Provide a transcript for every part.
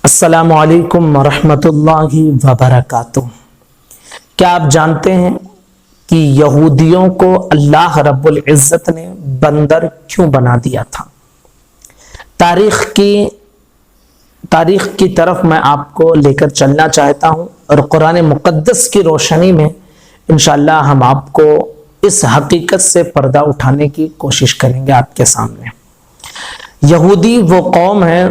السلام علیکم ورحمۃ اللہ وبرکاتہ۔ کیا آپ جانتے ہیں کہ یہودیوں کو اللہ رب العزت نے بندر کیوں بنا دیا تھا؟ تاریخ کی طرف میں آپ کو لے کر چلنا چاہتا ہوں اور قرآن مقدس کی روشنی میں انشاءاللہ ہم آپ کو اس حقیقت سے پردہ اٹھانے کی کوشش کریں گے آپ کے سامنے۔ یہودی وہ قوم ہے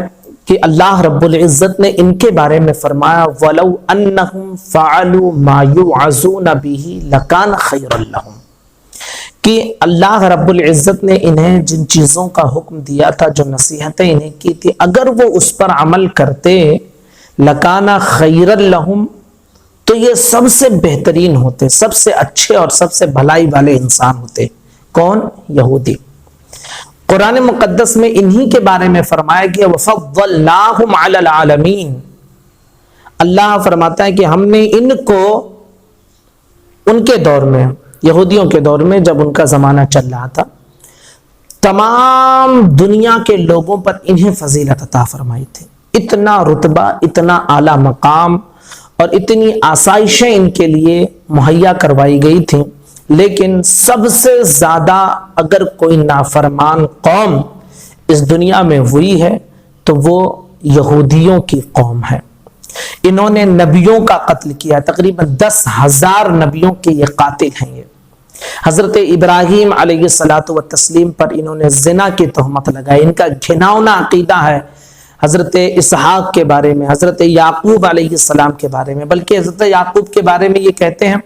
کہ اللہ رب العزت نے ان کے بارے میں فرمایا وَلَوْ أَنَّهُمْ فَعَلُوا مَا يُوعَظُونَ بِهِ لَكَانَ خَيْرًا لَهُمْ، کہ اللہ رب العزت نے انہیں جن چیزوں کا حکم دیا تھا، جو نصیحتیں انہیں کی تھی، اگر وہ اس پر عمل کرتے لَكَانَ خَيْرًا لَهُمْ، تو یہ سب سے بہترین ہوتے، سب سے اچھے اور سب سے بھلائی والے انسان ہوتے۔ کون؟ یہودی۔ قرآن مقدس میں انہی کے بارے میں فرمایا گیا وَفَضَّلْنَاهُمْ عَلَى الْعَالَمِينَ، اللہ فرماتا ہے کہ ہم نے ان کو ان کے دور میں، یہودیوں کے دور میں جب ان کا زمانہ چل رہا تھا، تمام دنیا کے لوگوں پر انہیں فضیلت عطا فرمائی تھی۔ اتنا رتبہ، اتنا اعلیٰ مقام اور اتنی آسائشیں ان کے لیے مہیا کروائی گئی تھیں، لیکن سب سے زیادہ اگر کوئی نافرمان قوم اس دنیا میں ہوئی ہے تو وہ یہودیوں کی قوم ہے۔ انہوں نے نبیوں کا قتل کیا، تقریباً 10,000 نبیوں کے یہ قاتل ہیں۔ یہ حضرت ابراہیم علیہ الصلاۃ والتسلیم پر انہوں نے زنا کی تہمت لگائی، ان کا گھناؤنا عقیدہ ہے حضرت اسحاق کے بارے میں، حضرت یعقوب علیہ السلام کے بارے میں، بلکہ حضرت یعقوب کے بارے میں یہ کہتے ہیں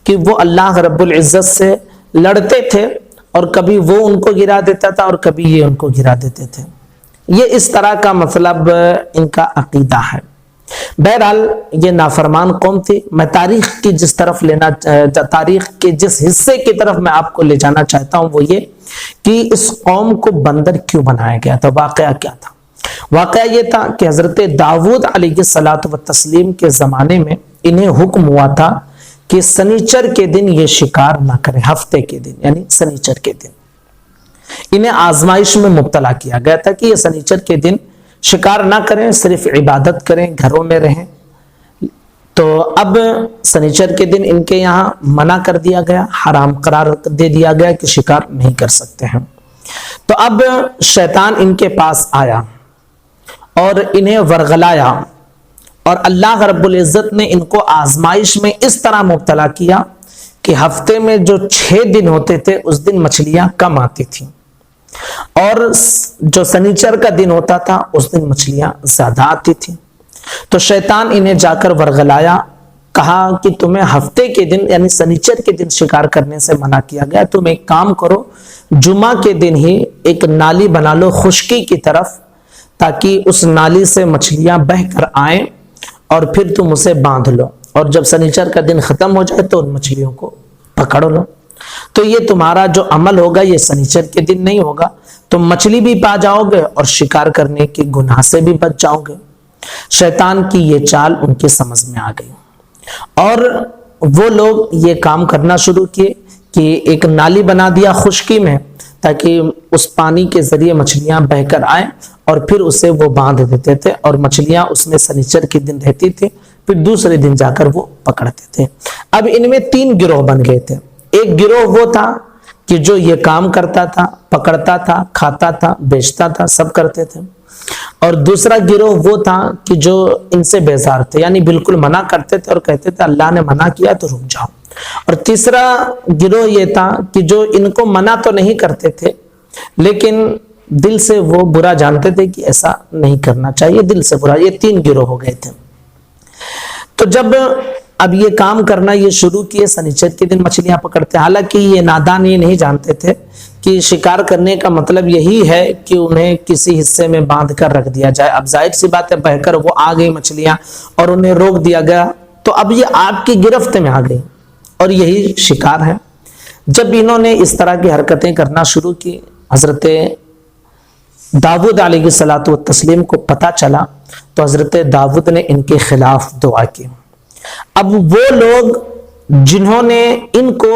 کہ وہ اللہ رب العزت سے لڑتے تھے اور کبھی وہ ان کو گرا دیتا تھا اور کبھی یہ ان کو گرا دیتے تھے۔ یہ اس طرح کا مطلب ان کا عقیدہ ہے۔ بہرحال یہ نافرمان قوم تھی۔ میں تاریخ کی جس طرف تاریخ کے جس حصے کی طرف میں آپ کو لے جانا چاہتا ہوں وہ یہ کہ اس قوم کو بندر کیوں بنایا گیا تھا، واقعہ کیا تھا؟ واقعہ یہ تھا کہ حضرت داؤد علیہ الصلاۃ والتسلیم کے زمانے میں انہیں حکم ہوا تھا کہ سنیچر کے دن یہ شکار نہ کریں، ہفتے کے دن یعنی سنیچر کے دن انہیں آزمائش میں مبتلا کیا گیا تھا کہ یہ سنیچر کے دن شکار نہ کریں، صرف عبادت کریں، گھروں میں رہیں۔ تو اب سنیچر کے دن ان کے یہاں منع کر دیا گیا، حرام قرار دے دیا گیا کہ شکار نہیں کر سکتے ہیں۔ تو اب شیطان ان کے پاس آیا اور انہیں ورغلایا، اور اللہ رب العزت نے ان کو آزمائش میں اس طرح مبتلا کیا کہ ہفتے میں جو 6 دن ہوتے تھے اس دن مچھلیاں کم آتی تھیں، اور جو سنیچر کا دن ہوتا تھا اس دن مچھلیاں زیادہ آتی تھیں۔ تو شیطان انہیں جا کر ورغلایا، کہا کہ تمہیں ہفتے کے دن یعنی سنیچر کے دن شکار کرنے سے منع کیا گیا، تم ایک کام کرو، جمعہ کے دن ہی ایک نالی بنا لو خشکی کی طرف، تاکہ اس نالی سے مچھلیاں بہہ کر آئیں اور پھر تم اسے باندھ لو، اور جب سنیچر کا دن ختم ہو جائے تو ان مچھلیوں کو پکڑ لو۔ تو یہ تمہارا جو عمل ہوگا یہ سنیچر کے دن نہیں ہوگا، تم مچھلی بھی پا جاؤ گے اور شکار کرنے کے گناہ سے بھی بچ جاؤ گے۔ شیطان کی یہ چال ان کی سمجھ میں آ گئی، اور وہ لوگ یہ کام کرنا شروع کیے کہ ایک نالی بنا دیا خشکی میں، تاکہ اس پانی کے ذریعے مچھلیاں بہہ کر آئیں اور پھر اسے وہ باندھ دیتے تھے، اور مچھلیاں اس میں سنیچر کے دن رہتی تھی، پھر دوسرے دن جا کر وہ پکڑتے تھے۔ اب ان میں 3 گروہ بن گئے تھے۔ ایک گروہ وہ تھا کہ جو یہ کام کرتا تھا، پکڑتا تھا، کھاتا تھا، بیچتا تھا، سب کرتے تھے، اور دوسرا گروہ وہ تھا کہ جو ان سے بیزار تھے، یعنی بالکل منع کرتے تھے اور کہتے تھے اللہ نے منع کیا تو رک جاؤ، اور تیسرا گروہ یہ تھا کہ جو ان کو منع تو نہیں کرتے تھے لیکن دل سے وہ برا جانتے تھے کہ ایسا نہیں کرنا چاہیے، دل سے برا۔ یہ 3 گروہ ہو گئے تھے۔ تو جب اب یہ کام کرنا یہ شروع کیے، سنیچر کے دن مچھلیاں پکڑتے، حالانکہ یہ نادان یہ نہیں جانتے تھے کہ شکار کرنے کا مطلب یہی ہے کہ انہیں کسی حصے میں باندھ کر رکھ دیا جائے۔ اب ظاہر سی بات ہے بہہ کر وہ آ گئی مچھلیاں اور انہیں روک دیا گیا، تو اب یہ آگ کی گرفت میں آ گئی اور یہی شکار ہے۔ جب انہوں نے اس طرح کی حرکتیں کرنا شروع کی، حضرت داؤد علیہ الصلاۃ والتسلیم کو پتہ چلا، تو حضرت داؤد نے ان کے خلاف دعا کی۔ اب وہ لوگ جنہوں نے ان کو